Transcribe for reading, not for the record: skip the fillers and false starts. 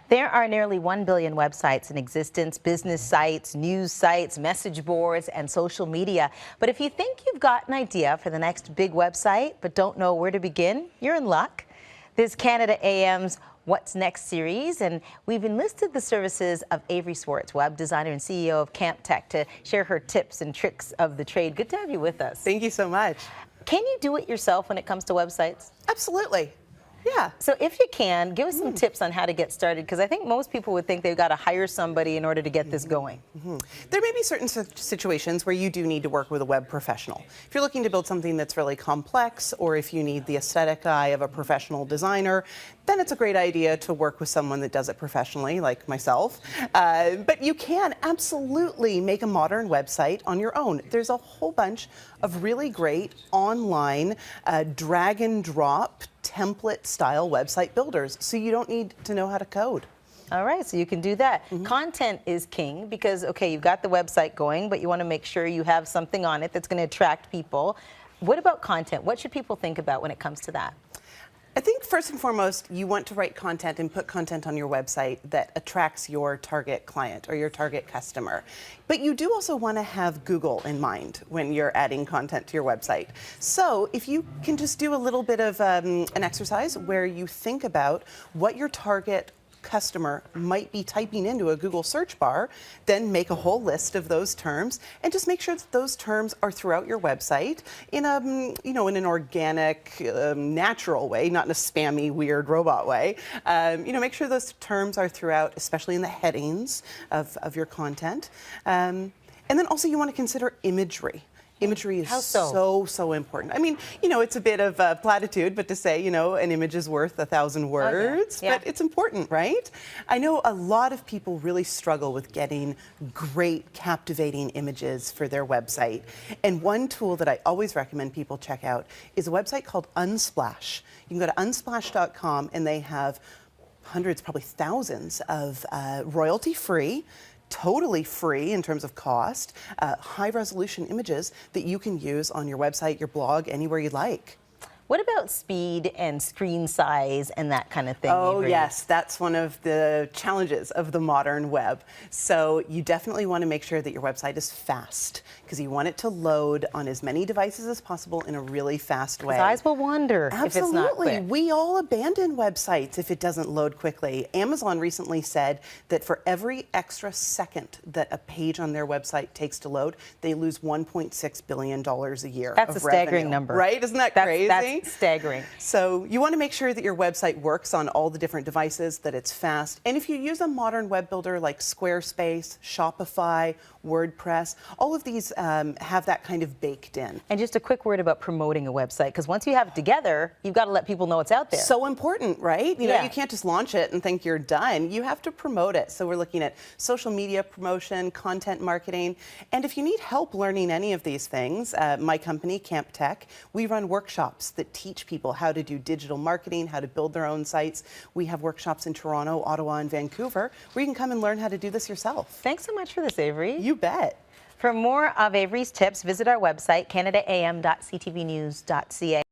There are nearly 1 billion websites in existence, business sites, news sites, message boards, and social media. But if you think you've got an idea for the next big website but don't know where to begin, you're in luck. This is Canada AM's What's Next series, and we've enlisted the services of Avery Swartz, web designer and CEO of Camp Tech, to share her tips and tricks of the trade. Good to have you with us. Thank you so much. Can you do it yourself when it comes to websites? Absolutely. Yeah. So if you can, give us some tips on how to get started, because I think most people would think they've got to hire somebody in order to get this going. There may be certain situations where you do need to work with a web professional. If you're looking to build something that's really complex, or if you need the aesthetic eye of a professional designer, then it's a great idea to work with someone that does it professionally, like myself. But you can absolutely make a modern website on your own. There's a whole bunch of really great online drag and drop template style website builders, so you don't need to know how to code. All right, so you can do that. Content is king because, okay, you've got the website going, but you want to make sure you have something on it that's going to attract people. What about content? What should people think about when it comes to that? I think first and foremost, you want to write content and put content on your website that attracts your target client or your target customer. But you do also want to have Google in mind when you're adding content to your website. So if you can just do a little bit of an exercise where you think about what your target customer might be typing into a Google search bar, then make a whole list of those terms and just make sure that those terms are throughout your website in a, in an organic, natural way, not in a spammy, weird robot way. Make sure those terms are throughout, especially in the headings of your content. And then also you want to consider imagery. Imagery is so important. I mean, it's a bit of a platitude, but to say, an image is worth 1,000 words, but it's important, right? I know a lot of people really struggle with getting great, captivating images for their website. And one tool that I always recommend people check out is a website called Unsplash. You can go to unsplash.com and they have hundreds, probably thousands of royalty-free, totally free in terms of cost, high-resolution images that you can use on your website, your blog, anywhere you like. What about speed and screen size and that kind of thing? Oh, Avery? yes, that's one of the challenges of the modern web. So you definitely want to make sure that your website is fast, because you want it to load on as many devices as possible in a really fast way. Eyes will wander if it's not quick. Absolutely. We all abandon websites if it doesn't load quickly. Amazon recently said that for every extra second that a page on their website takes to load, they lose $1.6 billion a year. That's a staggering number. Right? Isn't that crazy? That's staggering. So you want to make sure that your website works on all the different devices, that it's fast. And if you use a modern web builder like Squarespace, Shopify, WordPress, all of these have that kind of baked in. And just a quick word about promoting a website, because once you have it together, you've got to let people know it's out there. So important, right? You can't just launch it and think you're done. You have to promote it. So we're looking at social media promotion, content marketing. And if you need help learning any of these things, my company, Camp Tech, we run workshops that teach people how to do digital marketing, how to build their own sites. We have workshops in Toronto, Ottawa, and Vancouver where you can come and learn how to do this yourself. Thanks so much for this, Avery. You bet. For more of Avery's tips, visit our website, canadaam.ctvnews.ca.